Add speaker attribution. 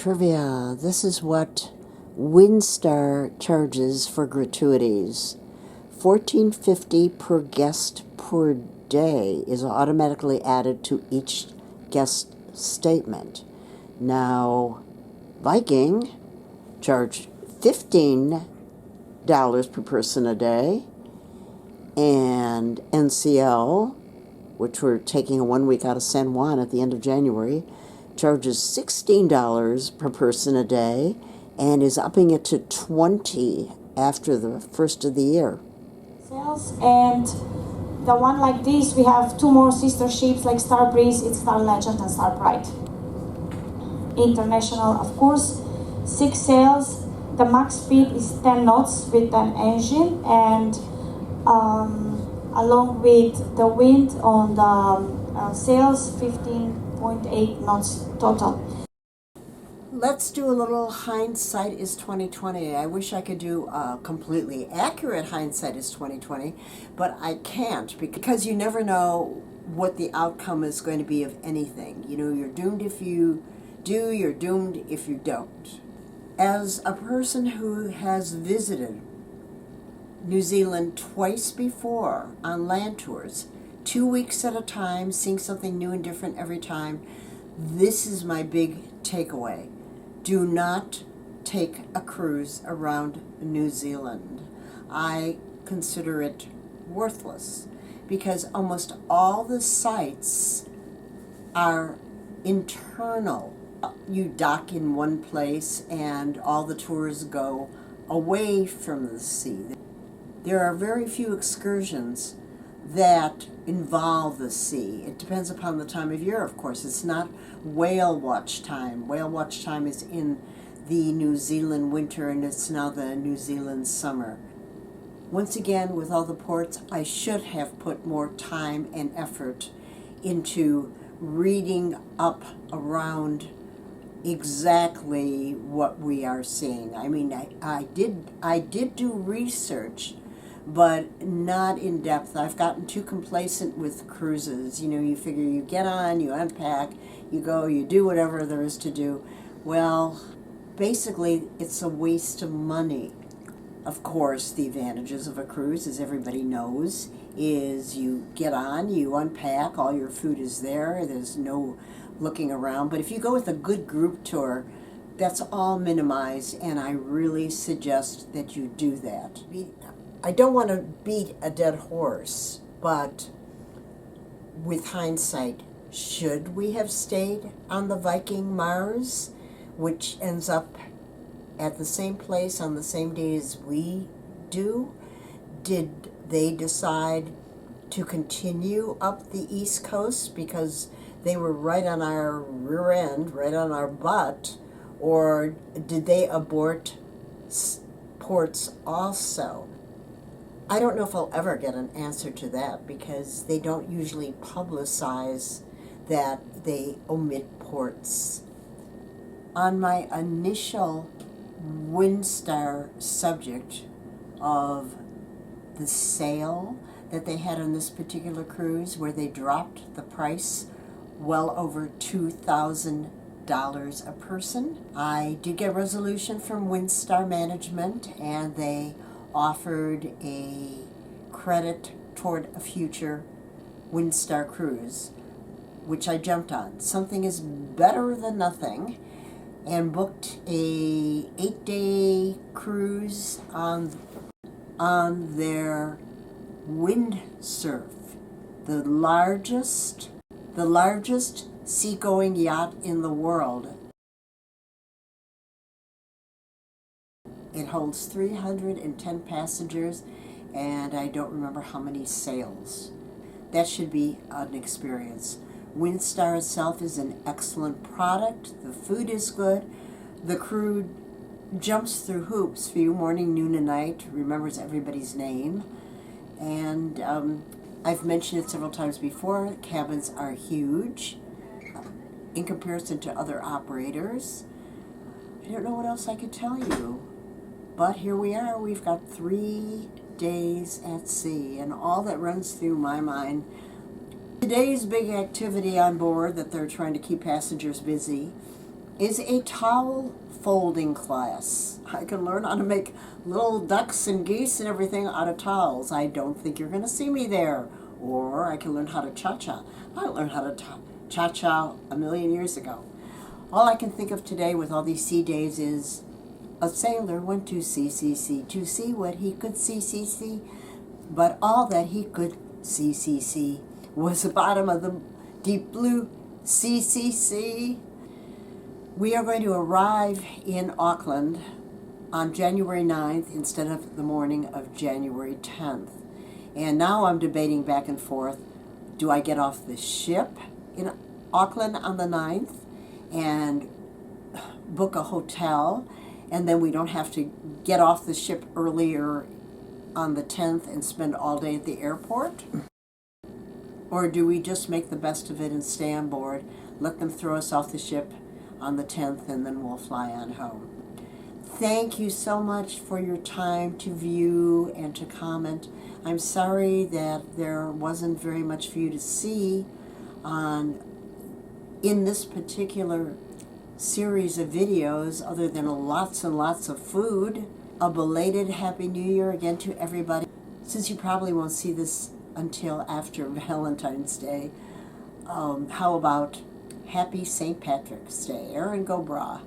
Speaker 1: Trivia. This is what Windstar charges for gratuities. $14.50 per guest per day is automatically added to each guest statement. Now, Viking charged $15 per person a day, and NCL, which we're taking a 1 week out of San Juan at the end of January, charges $16 per person a day and is upping it to $20 after the first of the year.
Speaker 2: Sales, and the one like this, we have two more sister ships like Star Breeze, it's Star Legend and Star Pride. International, of course, 6 sails. The max speed is 10 knots with an engine, and along with the wind on the sails, 15.8 knots total.
Speaker 1: Let's do a little hindsight is 2020. I wish I could do a completely accurate hindsight is 2020, but I can't because you never know what the outcome is going to be of anything. You know, you're doomed if you do, you're doomed if you don't. As a person who has visited New Zealand twice before on land tours, 2 weeks at a time, seeing something new and different every time, this is my big takeaway. Do not take a cruise around New Zealand. I consider it worthless because almost all the sites are internal. You dock in one place and all the tours go away from the sea. There are very few excursions that involve the sea. It depends upon the time of year, of course. It's not whale watch time. Whale watch time is in the New Zealand winter, and it's now the New Zealand summer. Once again, with all the ports, I should have put more time and effort into reading up around exactly what we are seeing. I mean, I did do research, but not in depth. I've gotten too complacent with cruises. You know, you figure you get on, you unpack, you go, you do whatever there is to do. Well, basically, it's a waste of money. Of course, the advantages of a cruise, as everybody knows, is you get on, you unpack, all your food is there, there's no looking around. But if you go with a good group tour, that's all minimized, and I really suggest that you do that. I don't want to beat a dead horse, but with hindsight, should we have stayed on the Viking Mars, which ends up at the same place on the same day as we do? Did they decide to continue up the East Coast because they were right on our rear end, right on our butt, or did they abort ports also? I don't know if I'll ever get an answer to that because they don't usually publicize that they omit ports. On my initial Windstar subject of the sale that they had on this particular cruise, where they dropped the price well over $2,000 a person, I did get a resolution from Windstar management, and they offered a credit toward a future Windstar cruise, which I jumped on. Something is better than nothing, and booked a 8-day cruise on their Windstar, the largest seagoing yacht in the world. It holds 310 passengers, and I don't remember how many sails. That should be an experience. Windstar itself is an excellent product. The food is good. The crew jumps through hoops for you morning, noon, and night, remembers everybody's name. And I've mentioned it several times before, cabins are huge in comparison to other operators. I don't know what else I could tell you. But here we are, we've got 3 days at sea, and all that runs through my mind, today's big activity on board that they're trying to keep passengers busy is a towel folding class. I can learn how to make little ducks and geese and everything out of towels. I don't think you're going to see me there. Or I can learn how to cha-cha. I learned how to cha-cha a million years ago. All I can think of today with all these sea days is a sailor went to sea to see what he could see. But all that he could see was the bottom of the deep blue sea. We are going to arrive in Auckland on January 9th instead of the morning of January 10th. And now I'm debating back and forth, do I get off the ship in Auckland on the 9th and book a hotel, and then we don't have to get off the ship earlier on the 10th and spend all day at the airport? Or do we just make the best of it and stay on board, let them throw us off the ship on the 10th, and then we'll fly on home? Thank you so much for your time to view and to comment. I'm sorry that there wasn't very much for you to see in this particular series of videos, other than lots and lots of food. A belated Happy New Year again to everybody. Since you probably won't see this until after Valentine's Day, how about Happy St. Patrick's Day? Erin, go bragh.